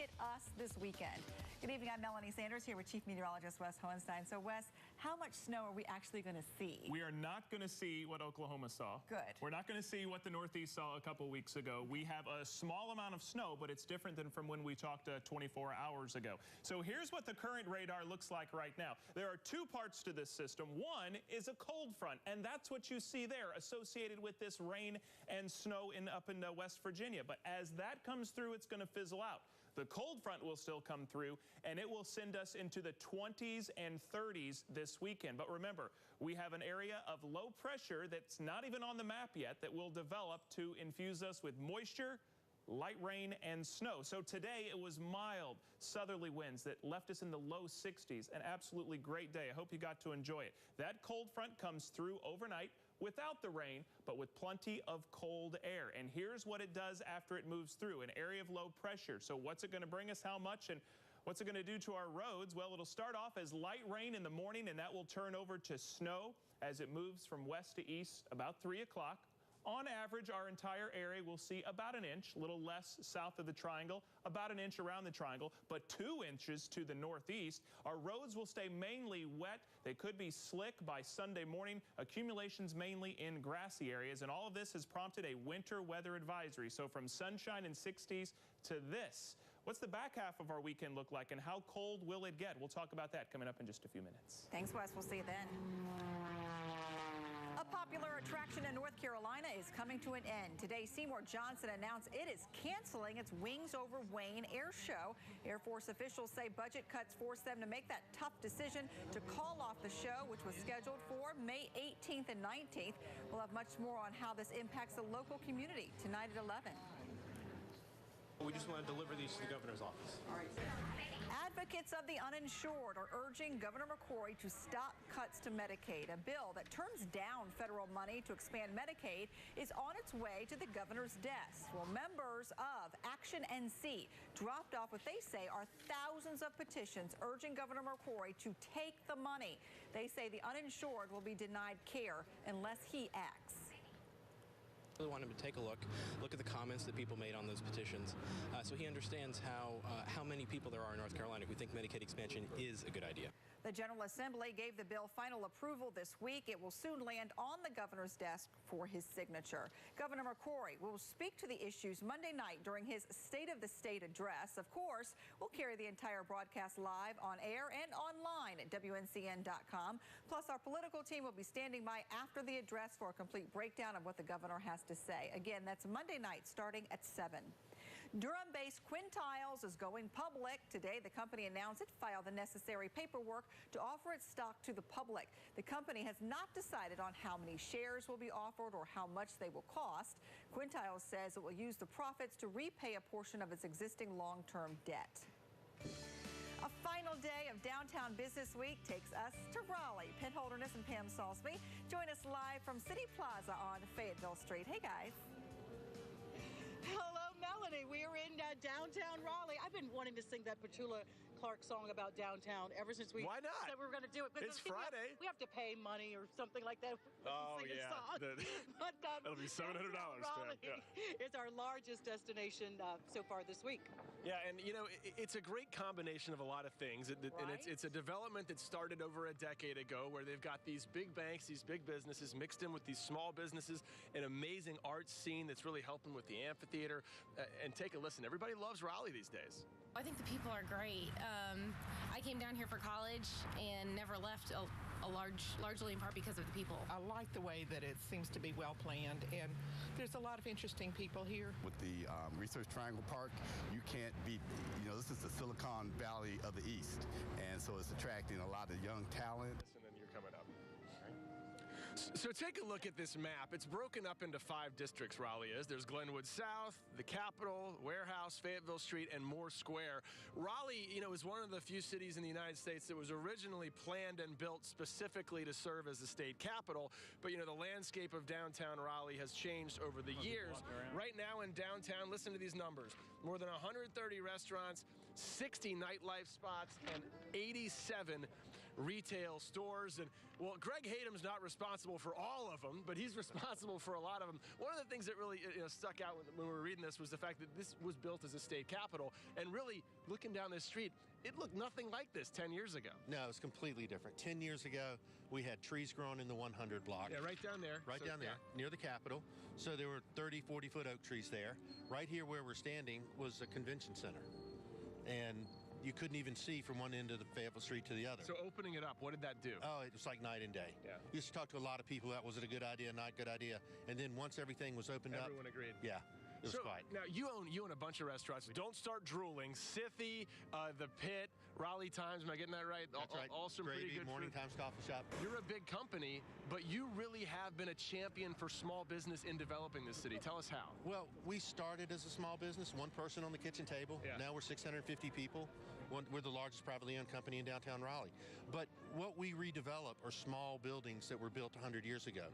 hit us this weekend. Good evening, I'm Melanie Sanders here with Chief Meteorologist Wes Hohenstein. So Wes, how much snow are we actually going to see? We are not going to see what Oklahoma saw. Good. We're not going to see what the Northeast saw a couple weeks ago. We have a small amount of snow, but it's different than from when we talked 24 hours ago. So here's what the current radar looks like right now. There are two parts to this system. One is a cold front, and that's what you see there associated with this rain and snow up in West Virginia. But as that comes through, it's going to fizzle out. The cold front will still come through, and it will send us into the 20s and 30s this weekend. But remember, we have an area of low pressure that's not even on the map yet that will develop to infuse us with moisture, light rain, and snow. So today it was mild southerly winds that left us in the low 60s. An absolutely great day. I hope you got to enjoy it. That cold front comes through overnight without the rain, but with plenty of cold air. And here's what it does after it moves through: an area of low pressure. So what's it going to bring us? How much? And what's it going to do to our roads? Well, it'll start off as light rain in the morning, and that will turn over to snow as it moves from west to east about 3 o'clock. On average, our entire area will see about an inch, a little less south of the triangle, about an inch around the triangle, but 2 inches to the northeast. Our roads will stay mainly wet. They could be slick by Sunday morning. Accumulations mainly in grassy areas, and all of this has prompted a winter weather advisory. So from sunshine and 60s to this. What's the back half of our weekend look like, and how cold will it get? We'll talk about that coming up in just a few minutes. Thanks, Wes. We'll see you then. A popular attraction in North Carolina is coming to an end. Today, Seymour Johnson announced it is canceling its Wings Over Wayne air show. Air Force officials say budget cuts forced them to make that tough decision to call off the show, which was scheduled for May 18th and 19th. We'll have much more on how this impacts the local community tonight at 11. We just want to deliver these to the governor's office. Advocates of the uninsured are urging Governor McCrory to stop cuts to Medicaid. A bill that turns down federal money to expand Medicaid is on its way to the governor's desk. Well, members of Action NC dropped off what they say are thousands of petitions urging Governor McCrory to take the money. They say the uninsured will be denied care unless he acts. I really want him to take a look at the comments that people made on those petitions, so he understands how many people there are in North Carolina who think Medicaid expansion is a good idea. The General Assembly gave the bill final approval this week. It will soon land on the governor's desk for his signature. Governor McCrory will speak to the issues Monday night during his State of the State address. Of course, we'll carry the entire broadcast live on air and online at WNCN.com. Plus, our political team will be standing by after the address for a complete breakdown of what the governor has to say. Again, that's Monday night starting at 7. Durham-based Quintiles is going public. Today, the company announced it filed the necessary paperwork to offer its stock to the public. The company has not decided on how many shares will be offered or how much they will cost. Quintiles says it will use the profits to repay a portion of its existing long-term debt. A final day of Downtown Business Week takes us to Raleigh. Pitt Holderness and Pam Salisbury join us live from City Plaza on Fayetteville Street. Hey, guys. Hello, Melanie. We are in downtown Raleigh. I've been wanting to sing that Petula Clark song about downtown ever since we Why not? said we were going to do it. It's Friday. We have to pay money or something like that. Oh, sing yeah. A song. But, that'll be $700. Raleigh Yeah. It's our largest destination so far this week. Yeah, and you know, it's a great combination of a lot of things. And it's a development that started over a decade ago where they've got these big banks, these big businesses mixed in with these small businesses, an amazing art scene that's really helping with the amphitheater. And take a listen. Everybody loves Raleigh these days. I think the people are great. I came down here for college and never left, largely in part because of the people. I like the way that it seems to be well planned, and there's a lot of interesting people here. With the Research Triangle Park, you can't beat, this is the Silicon Valley of the East, and so it's attracting a lot of young talent. And then you're coming up. So take a look at this map. It's broken up into 5 districts, Raleigh is. There's Glenwood South, the Capitol, Warehouse, Fayetteville Street, and Moore Square. Raleigh, is one of the few cities in the United States that was originally planned and built specifically to serve as the state capital. But, the landscape of downtown Raleigh has changed over the years. Right now in downtown, listen to these numbers. More than 130 restaurants, 60 nightlife spots, and 87 retail stores. And, well, Greg Hatem's not responsible for all of them, but he's responsible for a lot of them. One of the things that really stuck out when we were reading this was the fact that this was built as a state capitol. And really, looking down this street, it looked nothing like this 10 years ago. No, it's completely different. 10 years ago, we had trees growing in the 100 block. Yeah, right down there. Right down there, near the Capitol. So there were 30, 40-foot oak trees there. Right here where we're standing was a convention center. And you couldn't even see from one end of the Fayetteville Street to the other. So opening it up, what did that do? Oh, it was like night and day. Yeah. You used to talk to a lot of people, that was it a good idea, not a good idea. And then once everything was opened up. Everyone agreed. Yeah. It was so, quiet. Now, you own a bunch of restaurants. Don't start drooling. Sithy, The Pit, Raleigh Times, am I getting that right? That's right. All some Gravy, pretty good Morning food. Times Coffee Shop. You're a big company, but you really have been a champion for small business in developing this city. Tell us how. Well, we started as a small business, one person on the kitchen table. Yeah. Now we're 650 people. We're the largest privately owned company in downtown Raleigh. But what we redevelop are small buildings that were built 100 years ago,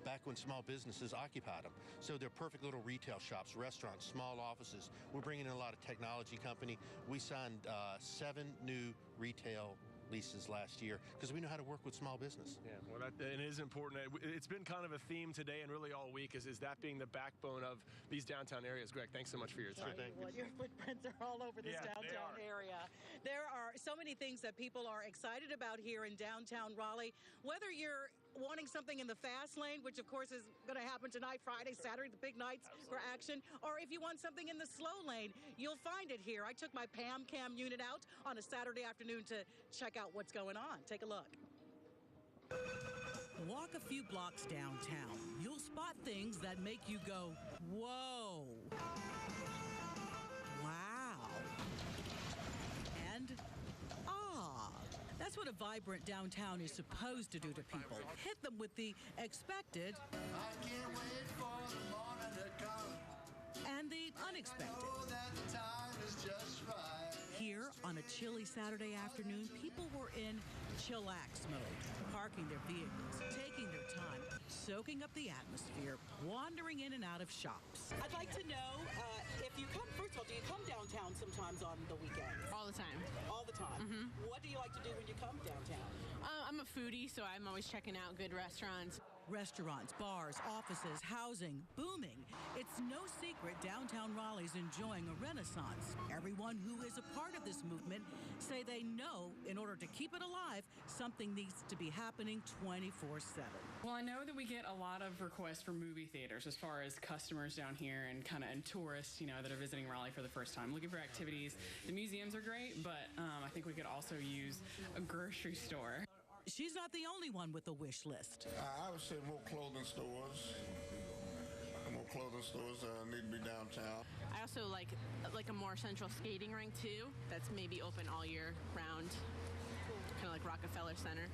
back when small businesses occupied them. So they're perfect little retail shops, restaurants, small offices. We're bringing in a lot of technology company. We signed 7 new retail leases last year because we know how to work with small business. Yeah, well, and it is important. It's been kind of a theme today and really all week is that being the backbone of these downtown areas. Greg, thanks so much for your time. Well, your footprints are all over this downtown area. There are so many things that people are excited about here in downtown Raleigh. Whether you're wanting something in the fast lane, which of course is going to happen tonight, Friday, Saturday, the big nights for action, or if you want something in the slow lane, you'll find it here. I took my Pam Cam unit out on a Saturday afternoon to check out what's going on. Take a look. Walk a few blocks downtown. You'll spot things that make you go, whoa. Wow. And ah. That's what a vibrant downtown is supposed to do to people. Hit them with the expected I can't wait for the morning to come. and the unexpected. Oh, that the time is just right. Here on a chilly Saturday afternoon, people were in chillax mode, parking their vehicles, taking their time, soaking up the atmosphere, wandering in and out of shops. I'd like to know if you come, first of all, do you come downtown sometimes on the weekends? All the time. All the time? What do you like to do when you come downtown? I'm a foodie, so I'm always checking out good restaurants. Restaurants, bars, offices, housing, booming. It's no secret downtown Raleigh's enjoying a renaissance. Everyone who is a part of this movement say they know in order to keep it alive, something needs to be happening 24/7. Well, I know that we get a lot of requests for movie theaters as far as customers down here and and tourists, that are visiting Raleigh for the first time, looking for activities. The museums are great, but I think we could also use a grocery store. She's not the only one with a wish list. I would say more clothing stores. More clothing stores need to be downtown. I also like a more central skating rink too. That's maybe open all year round, kind of like Rockefeller Center,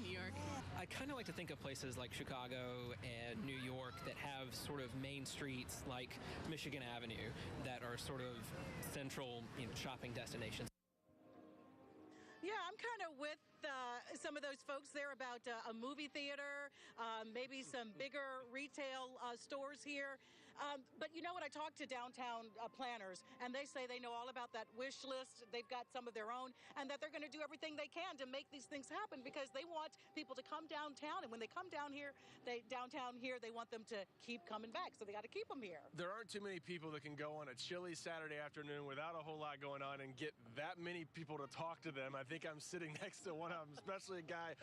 New York. I kind of like to think of places like Chicago and New York that have sort of main streets like Michigan Avenue that are sort of central shopping destinations. Yeah, I'm kind of with some of those folks there about a movie theater, maybe some bigger retail stores here. But you know what? I talked to downtown planners, and they say they know all about that wish list. They've got some of their own, and that they're going to do everything they can to make these things happen because they want people to come downtown. And when they come down here, they want them to keep coming back. So they got to keep them here. There aren't too many people that can go on a chilly Saturday afternoon without a whole lot going on and get that many people to talk to them. I think I'm sitting next to one of them, especially a guy,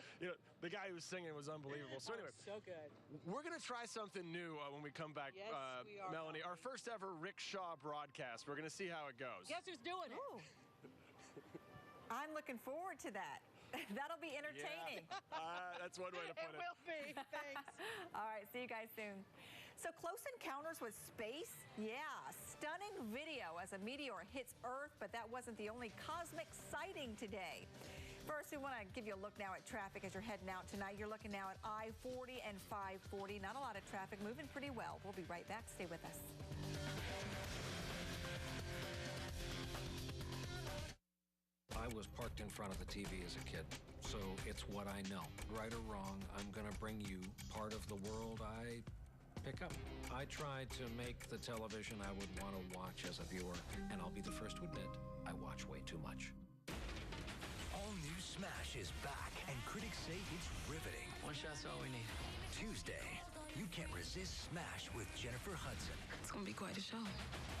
the guy who was singing was unbelievable. So anyway, so good. We're going to try something new when we come back, Yes, we are. Melanie. Our first ever Rickshaw broadcast. We're going to see how it goes. Guess who's doing it? I'm looking forward to that. That'll be entertaining. Yeah. That's one way to put it. It will be. Thanks. All right, see you guys soon. So close encounters with space? Yeah, stunning video as a meteor hits Earth, but that wasn't the only cosmic sighting today. First, we want to give you a look now at traffic as you're heading out tonight. You're looking now at I-40 and 540. Not a lot of traffic, moving pretty well. We'll be right back. Stay with us. I was parked in front of the TV as a kid, so it's what I know. Right or wrong, I'm going to bring you part of the world I pick up. I try to make the television I would want to watch as a viewer, and I'll be the first to admit, I watch way too much. All new Smash is back, and critics say it's riveting. One shot's all we need. Tuesday, you can't resist Smash with Jennifer Hudson. It's gonna be quite a show.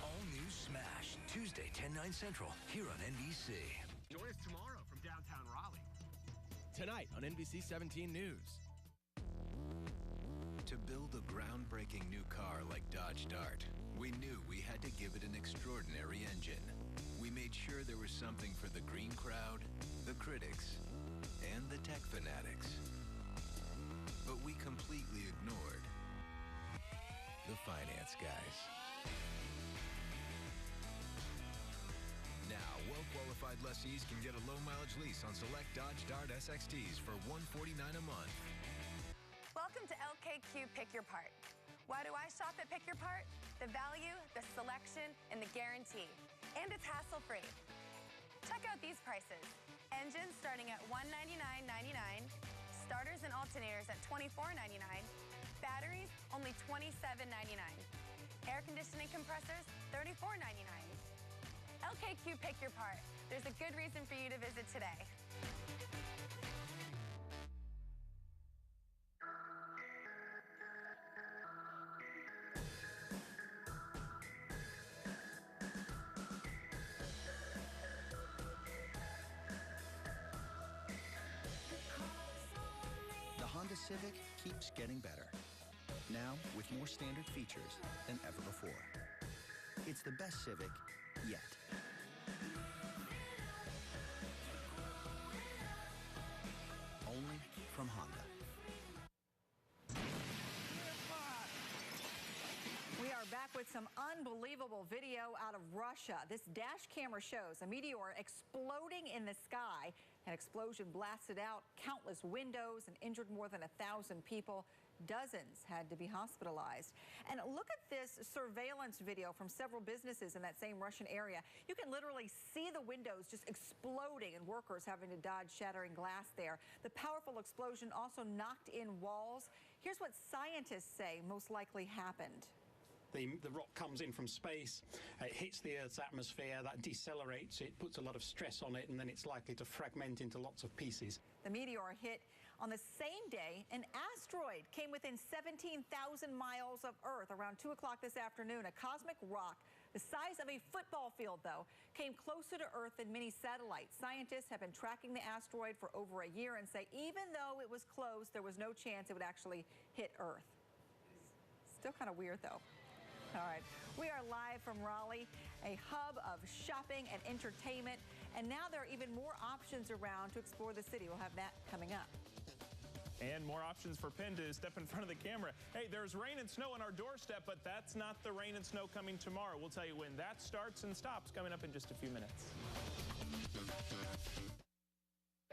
All new Smash, Tuesday, 10/9 Central, here on NBC. Join us tomorrow from downtown Raleigh. Tonight on NBC 17 News. To build a groundbreaking new car like Dodge Dart, we knew we had to give it an extraordinary engine. We made sure there was something for the green crowd, the critics, and the tech fanatics. But we completely ignored the finance guys. Now, well-qualified lessees can get a low-mileage lease on select Dodge Dart SXTs for $149 a month. Welcome to LKQ Pick Your Part. Why do I shop at Pick Your Part? The value, the selection, and the guarantee. And it's hassle-free. Check out these prices. Engines starting at $199.99. Starters and alternators at $24.99. Batteries, only $27.99. Air conditioning compressors, $34.99. LKQ Pick Your Part. There's a good reason for you to visit today. The Honda Civic keeps getting better. Now with more standard features than ever before. It's the best Civic yet. Only from Honda. We are back with some unbelievable video out of Russia. This dash camera shows a meteor exploding in the sky. An explosion blasted out countless windows and injured more than 1,000 people. Dozens had to be hospitalized. And look at this surveillance video from several businesses in that same Russian area. You can literally see the windows just exploding and workers having to dodge shattering glass there. The powerful explosion also knocked in walls. Here's what scientists say most likely happened. The rock comes in from space, it hits the Earth's atmosphere, that decelerates it, puts a lot of stress on it, and then it's likely to fragment into lots of pieces. The meteor hit on the same day an asteroid came within 17,000 miles of Earth around 2 o'clock this afternoon. A cosmic rock the size of a football field, though, came closer to Earth than many satellites. Scientists have been tracking the asteroid for over a year and say even though it was close, there was no chance it would actually hit Earth. Still kind of weird, though. All right, we are live from Raleigh, a hub of shopping and entertainment, and now there are even more options around to explore the city. We'll have that coming up. And more options for Penn to step in front of the camera. Hey, there's rain and snow on our doorstep, but that's not the rain and snow coming tomorrow. We'll tell you when that starts and stops coming up in just a few minutes.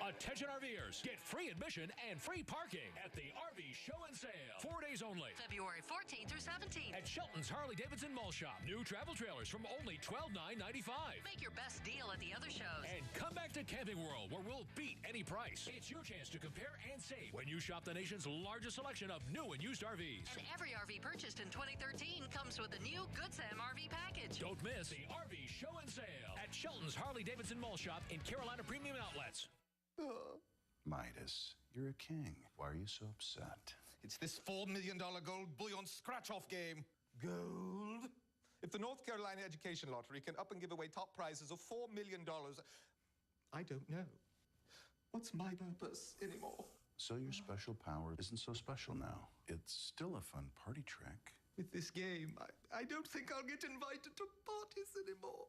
Attention RVers, get free admission and free parking at the RV Show and Sale. 4 days only. February 14th through 17th. At Shelton's Harley-Davidson Mall Shop. New travel trailers from only $12,995. Make your best deal at the other shows. And come back to Camping World, where we'll beat any price. It's your chance to compare and save when you shop the nation's largest selection of new and used RVs. And every RV purchased in 2013 comes with a new Good Sam RV package. Don't miss the RV Show and Sale at Shelton's Harley-Davidson Mall Shop in Carolina Premium Outlets. Midas, you're a king. Why are you so upset? It's this $4 million gold bullion scratch-off game. Gold? If the North Carolina Education Lottery can up and give away top prizes of $4 million, I don't know. What's my purpose anymore? So your special power isn't so special now. It's still a fun party trick. With this game, I don't think I'll get invited to parties anymore.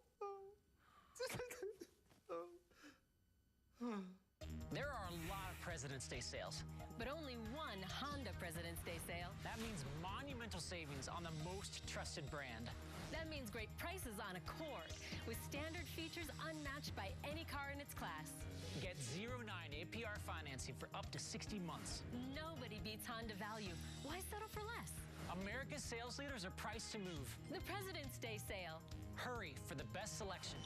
There are a lot of President's Day sales, but only one Honda President's Day sale. That means monumental savings on the most trusted brand. That means great prices on Accord, with standard features unmatched by any car in its class. Get 0.9 APR financing for up to 60 months. Nobody beats Honda value. Why settle for less? America's sales leaders are priced to move. The President's Day sale. Hurry for the best selection.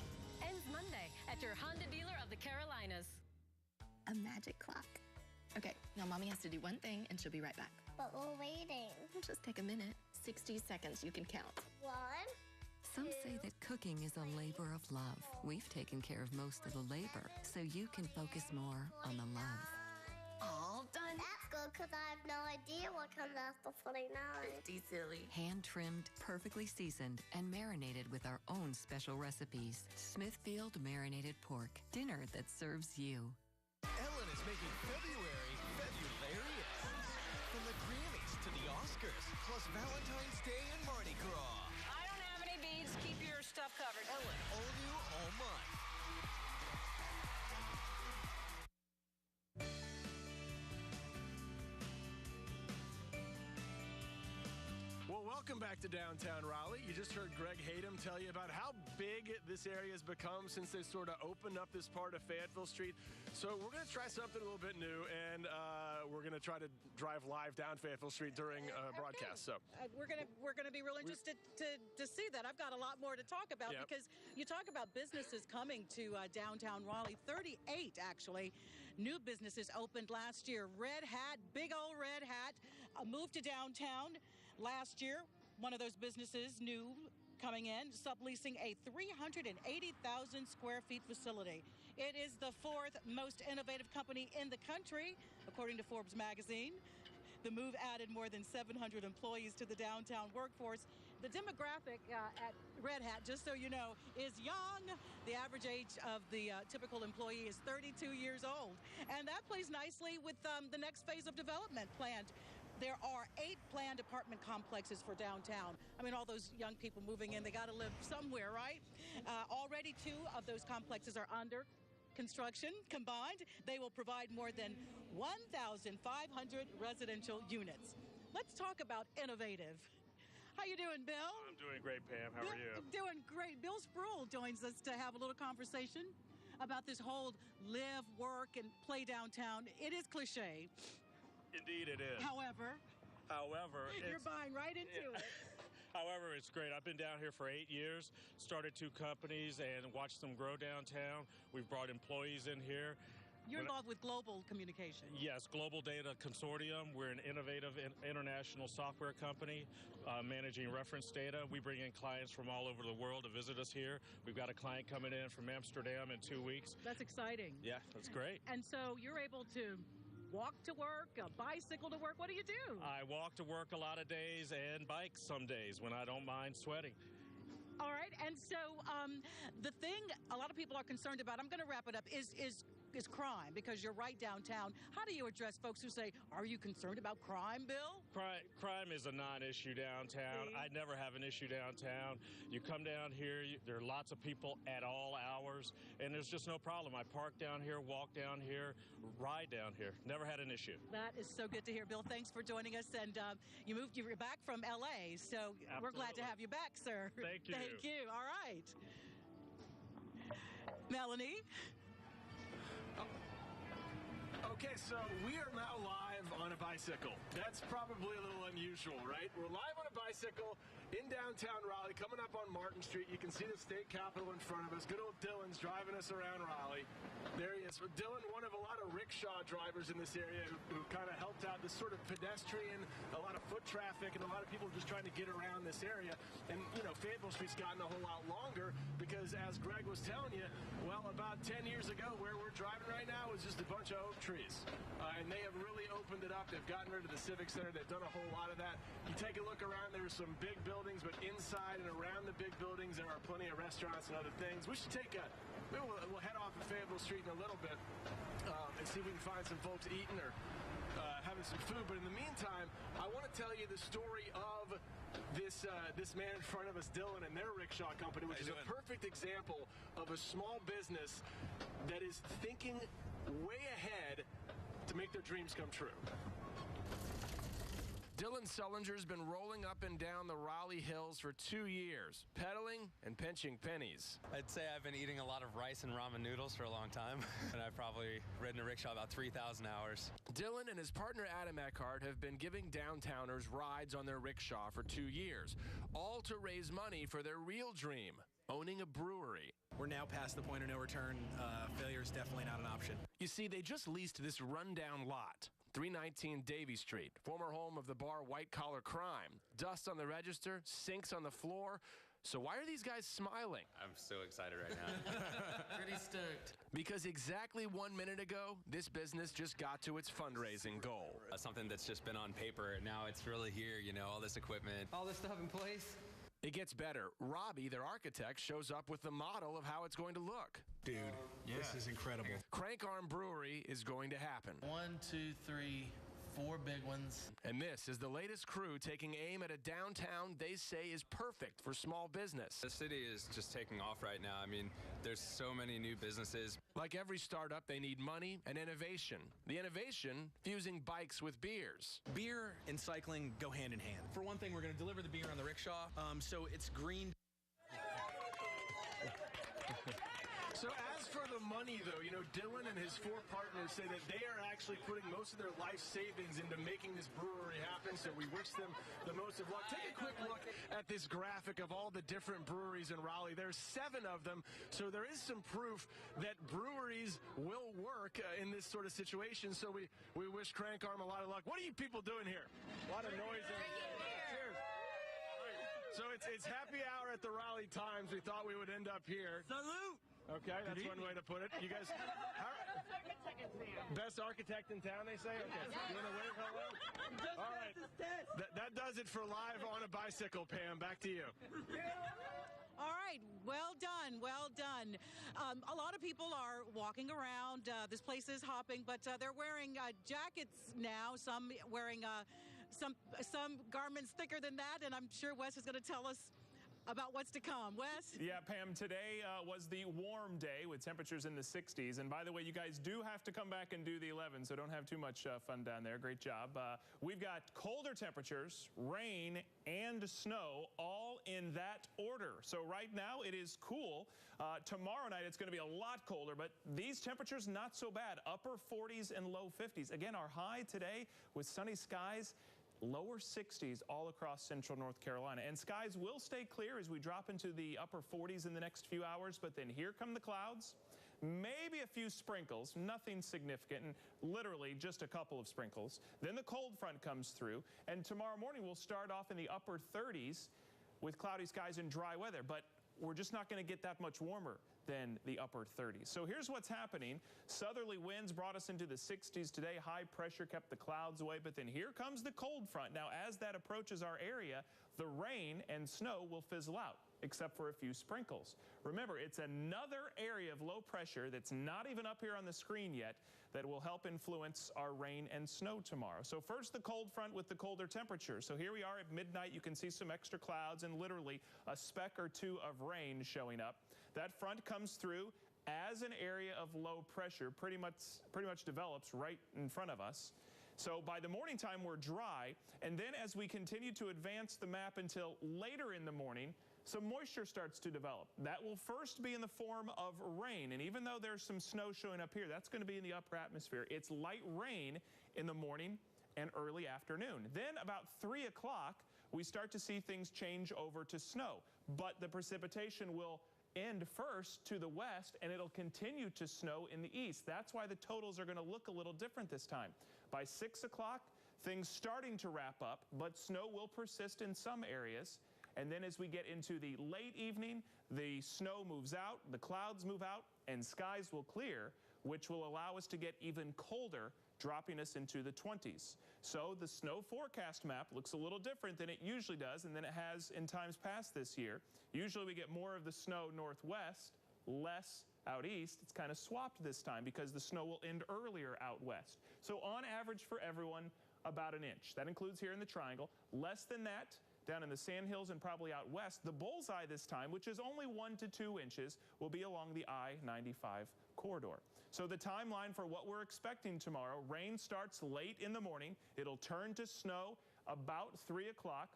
Ends Monday at your Honda dealer of the Carolinas. A magic clock. Okay, now Mommy has to do one thing and she'll be right back. But we're waiting. Just take a minute. 60 seconds, you can count. 1, Some say that cooking is a labor of love. We've taken care of most of the labor, so you can focus more on the love. All done. That's good, because I have no idea what comes after 49. 50 silly. Hand-trimmed, perfectly seasoned, and marinated with our own special recipes. Smithfield Marinated Pork. Dinner that serves you. Ellen is making February Febularious. From the Grammys to the Oscars, plus Valentine's Day and Mardi Gras. I don't have any beads. Keep your stuff covered. Ellen, all new all month. Well, welcome back to downtown Raleigh. You just heard Greg Hayden tell you about how big this area has become since they sort of opened up this part of Fayetteville Street. So we're going to try something a little bit new, and we're going to try to drive live down Fayetteville Street during broadcast. So we're gonna be real interested to see that. I've got a lot more to talk about because you talk about businesses coming to downtown Raleigh. 38 actually new businesses opened last year. Red Hat, big old Red Hat, moved to downtown last year. One of those businesses new coming in, subleasing a 380,000 square feet facility. It is the fourth most innovative company in the country, according to Forbes magazine. The move added more than 700 employees to the downtown workforce. The demographic at Red Hat, just so you know, is young. The average age of the typical employee is 32 years old. And that plays nicely with the next phase of development planned. There are 8 planned apartment complexes for downtown. I mean, all those young people moving in, they got to live somewhere, right? Already 2 of those complexes are under construction. Combined, they will provide more than 1,500 residential units. Let's talk about innovative. How you doing, Bill? I'm doing great, Pam. How are you? Doing great. Bill Spruill joins us to have a little conversation about this whole live, work, and play downtown. It is cliche. Indeed it is. However, you're buying right into it. However, it's great. I've been down here for 8 years, started 2 companies and watched them grow downtown. We've brought employees in here. You're involved with Global Communication. Yes, Global Data Consortium. We're an innovative international software company managing reference data. We bring in clients from all over the world to visit us here. We've got a client coming in from Amsterdam in 2 weeks. That's exciting. Yeah, that's great. And so you're able to walk to work, a bicycle to work. What do you do? I walk to work a lot of days and bike some days when I don't mind sweating. All right. And so the thing a lot of people are concerned about, I'm going to wrap it up, is crime, because you're right downtown. How do you address folks who say, are you concerned about crime, Bill? Crime is a non-issue downtown. I never have an issue downtown. You come down here, there are lots of people at all hours, and there's just no problem. I park down here, walk down here, ride down here. Never had an issue. That is so good to hear, Bill. Thanks for joining us. And you're back from L.A., so Absolutely. We're glad to have you back, sir. Thank you. Thank you. All right. Melanie? Okay, so we are now live on a bicycle. That's probably a little unusual, right? We're live on a bicycle in downtown Raleigh, coming up on Martin Street. You can see the state capitol in front of us. Good old Dylan's driving us around Raleigh. There he is. Dylan, one of a lot of rickshaw drivers in this area who kind of helped out this sort of pedestrian, a lot of foot traffic, and a lot of people just trying to get around this area. And, you know, Fayetteville Street's gotten a whole lot longer because, as Greg was telling you, well, about 10 years ago, where we're driving right now is just a bunch of oak trees. And they have really opened it up. They've gotten rid of the Civic Center. They've done a whole lot of that. You take a look around, there's some big buildings, but inside and around the big buildings, there are plenty of restaurants and other things. We should take a, we'll head off of Fayetteville Street in a little bit and see if we can find some folks eating or having some food. But in the meantime, I want to tell you the story of this man in front of us, Dylan, and their rickshaw company, which is a perfect example of a small business that is thinking way ahead to make their dreams come true. Dylan Sullinger's been rolling up and down the Raleigh hills for 2 years, pedaling and pinching pennies. I'd say I've been eating a lot of rice and ramen noodles for a long time, and I've probably ridden a rickshaw about 3,000 hours. Dylan and his partner Adam Eckhart have been giving downtowners rides on their rickshaw for 2 years, all to raise money for their real dream, owning a brewery. We're now past the point of no return. Failure is definitely not an option. You see, they just leased this rundown lot, 319 Davie Street, former home of the bar White Collar Crime. Dust on the register, sinks on the floor. So why are these guys smiling? I'm so excited right now. Pretty stoked. Because exactly 1 minute ago, this business just got to its fundraising goal. Something that's just been on paper, and now it's really here, you know, all this equipment. All this stuff in place. It gets better. Robbie, their architect, shows up with the model of how it's going to look. Dude, this is incredible. Crank Arm Brewery is going to happen. 1, 2, 3, 4 big ones. And this is the latest crew taking aim at a downtown they say is perfect for small business. The city is just taking off right now. I mean, there's so many new businesses. Like every startup, they need money and innovation. The innovation, fusing bikes with beers. Beer and cycling go hand in hand. For one thing, we're going to deliver the beer on the rickshaw, so it's green. So as for the money, though, you know, Dylan and his 4 partners say that they are actually putting most of their life savings into making this brewery happen, so we wish them the most of luck. Take a quick look at this graphic of all the different breweries in Raleigh. There's 7 of them, so there is some proof that breweries will work in this sort of situation, so we wish Crank Arm a lot of luck. What are you people doing here? A lot of noise. Cheers. So it's happy hour at the Raleigh Times. We thought we would end up here. Salute! Okay, that's one way to put it. You guys, best architect in town, they say? Okay. You want to wave hello? All right. That does it for Live on a Bicycle, Pam. Back to you. All right, well done, well done. A lot of people are walking around. This place is hopping, but they're wearing jackets now. Some wearing some garments thicker than that, and I'm sure Wes is going to tell us about what's to come. Wes? Yeah, Pam, today was the warm day with temperatures in the 60s. And by the way, you guys do have to come back and do the 11, so don't have too much fun down there. Great job. We've got colder temperatures, rain, and snow all in that order. So right now it is cool. Tomorrow night it's going to be a lot colder, but these temperatures not so bad. Upper 40s and low 50s. Again, our high today with sunny skies, lower 60s all across central North Carolina. And skies will stay clear as we drop into the upper 40s in the next few hours, but then here come the clouds. Maybe a few sprinkles, nothing significant, and literally just a couple of sprinkles. Then the cold front comes through, and tomorrow morning we'll start off in the upper 30s with cloudy skies and dry weather, but we're just not going to get that much warmer than the upper 30s. So here's what's happening. Southerly winds brought us into the 60s today. High pressure kept the clouds away, but then here comes the cold front. Now, as that approaches our area, the rain and snow will fizzle out, except for a few sprinkles. Remember, it's another area of low pressure that's not even up here on the screen yet that will help influence our rain and snow tomorrow. So first, the cold front with the colder temperatures. So here we are at midnight. You can see some extra clouds and literally a speck or two of rain showing up. That front comes through as an area of low pressure, pretty much develops right in front of us. So by the morning time, we're dry. And then as we continue to advance the map until later in the morning, some moisture starts to develop. That will first be in the form of rain. And even though there's some snow showing up here, that's going to be in the upper atmosphere. It's light rain in the morning and early afternoon. Then about 3 o'clock, we start to see things change over to snow. But the precipitation will end first to the west, and it'll continue to snow in the east. That's why the totals are going to look a little different this time. By 6 o'clock, things starting to wrap up, but snow will persist in some areas. And then as we get into the late evening, the snow moves out, the clouds move out, and skies will clear, which will allow us to get even colder, dropping us into the 20s. So the snow forecast map looks a little different than it usually does and than it has in times past this year. Usually we get more of the snow northwest, less out east. It's kind of swapped this time because the snow will end earlier out west. So on average for everyone, about an inch. That includes here in the triangle. Less than that down in the Sandhills and probably out west. The bullseye this time, which is only 1 to 2 inches, will be along the I-95 corridor. So the timeline for what we're expecting tomorrow, rain starts late in the morning. It'll turn to snow about 3 o'clock.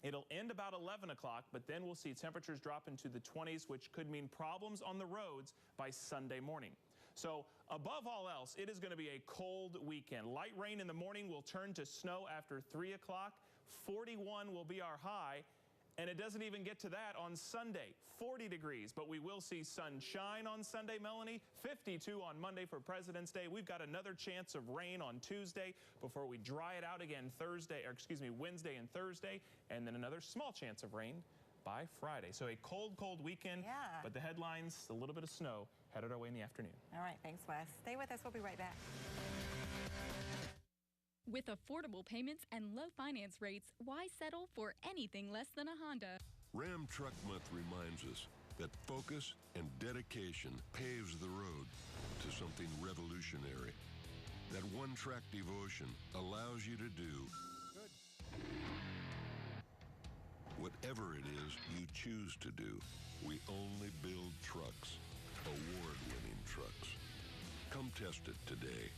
It'll end about 11 o'clock, but then we'll see temperatures drop into the 20s, which could mean problems on the roads by Sunday morning. So above all else, it is going to be a cold weekend. Light rain in the morning will turn to snow after 3 o'clock. 41 will be our high, and it doesn't even get to that on Sunday. 40 degrees, but we will see sunshine on Sunday, Melanie. 52 on Monday for President's Day. We've got another chance of rain on Tuesday before we dry it out again Wednesday and Thursday, and then another small chance of rain by Friday. So a cold, cold weekend, but the headlines, a little bit of snow headed our way in the afternoon. All right, thanks, Wes. Stay with us. We'll be right back. With affordable payments and low finance rates, why settle for anything less than a Honda? Ram Truck Month reminds us that focus and dedication paves the road to something revolutionary. That one-track devotion allows you to do whatever it is you choose to do. We only build trucks, award-winning trucks. Come test it today.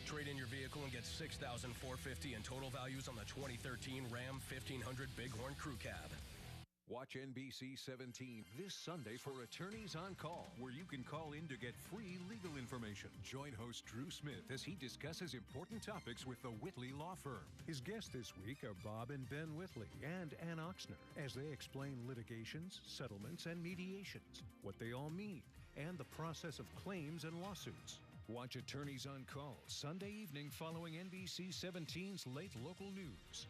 Trade in your vehicle and get $6,450 in total values on the 2013 Ram 1500 Bighorn Crew Cab. Watch NBC 17 this Sunday for Attorneys on Call, where you can call in to get free legal information. Join host Drew Smith as he discusses important topics with the Whitley Law Firm. His guests this week are Bob and Ben Whitley and Ann Oxner as they explain litigations, settlements, and mediations, what they all mean, and the process of claims and lawsuits. Watch Attorneys on Call Sunday evening following NBC 17's late local news.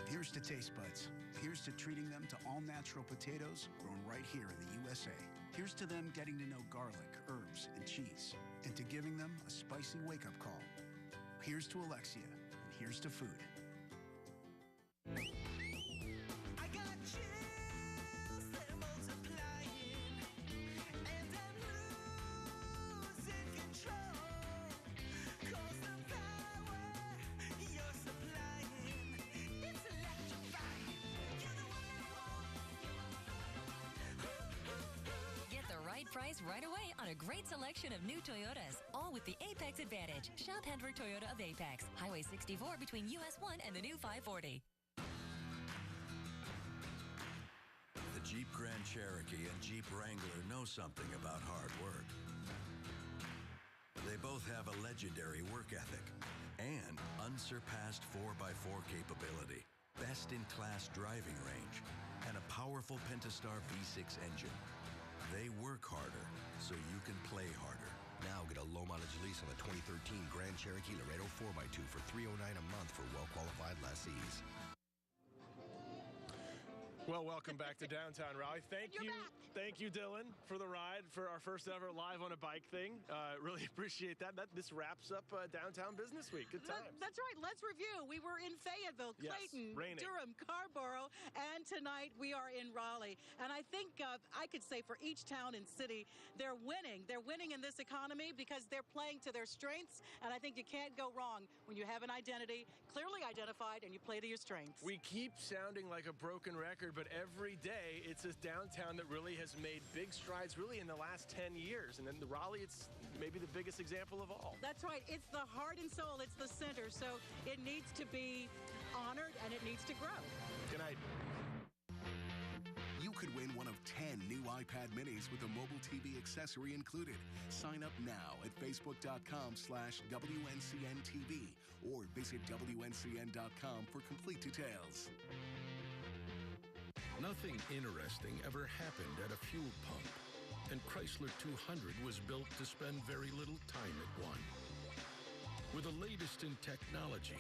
Here's to Taste Buds. Here's to treating them to all-natural potatoes grown right here in the USA. Here's to them getting to know garlic, herbs, and cheese, and to giving them a spicy wake-up call. Here's to Alexia, and here's to food. Price right away on a great selection of new Toyotas, all with the Apex Advantage. Shop Hendrick Toyota of Apex, Highway 64 between US 1 and the new 540. The Jeep Grand Cherokee and Jeep Wrangler know something about hard work. They both have a legendary work ethic and unsurpassed 4x4 capability, best-in-class driving range, and a powerful Pentastar V6 engine. They work harder, so you can play harder. Now get a low-mileage lease on the 2013 Grand Cherokee Laredo 4x2 for $309 a month for well-qualified lessees. Well, welcome back to downtown Raleigh. Thank you, Dylan, for the ride for our first ever live on a bike thing. Really appreciate that. This wraps up Downtown Business Week. Good times. That's right. Let's review. We were in Fayetteville, Clayton, Durham, Carborough, and tonight we are in Raleigh. And I think I could say for each town and city, they're winning. They're winning in this economy because they're playing to their strengths. And I think you can't go wrong when you have an identity clearly identified and you play to your strengths. We keep sounding like a broken record, but every day it's a downtown that really has made big strides really in the last 10 years. And then the Raleigh, it's maybe the biggest example of all. That's right. It's the heart and soul. It's the center. So it needs to be honored and it needs to grow. Good night. You could win one of 10 new iPad minis with a mobile TV accessory included. Sign up now at facebook.com/WNCNTV or visit WNCN.com for complete details. Nothing interesting ever happened at a fuel pump, and Chrysler 200 was built to spend very little time at one. With the latest in technology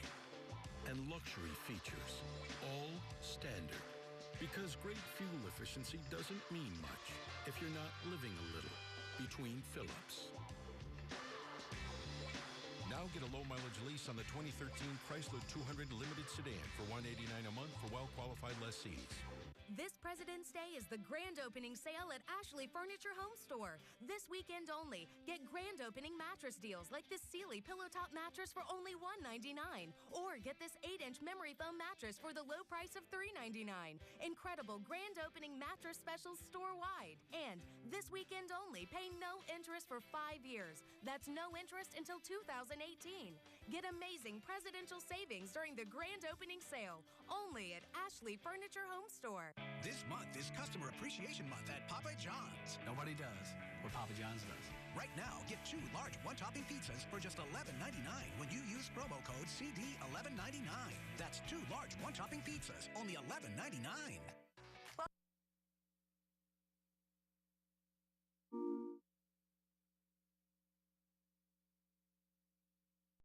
and luxury features, all standard. Because great fuel efficiency doesn't mean much if you're not living a little between fill-ups. Now get a low-mileage lease on the 2013 Chrysler 200 Limited Sedan for $189 a month for well-qualified lessees. This President's Day is the grand opening sale at Ashley Furniture Home Store. This weekend only, get grand opening mattress deals like this Sealy Pillow Top mattress for only $199. Or get this 8-inch memory foam mattress for the low price of $399. Incredible grand opening mattress specials store-wide. And this weekend only, pay no interest for 5 years. That's no interest until 2018. Get amazing presidential savings during the grand opening sale, only at Ashley Furniture Home Store. This month is Customer Appreciation Month at Papa John's. Nobody does what Papa John's does. Right now, get 2 large one-topping pizzas for just $11.99 when you use promo code CD1199. That's 2 large one-topping pizzas, only $11.99.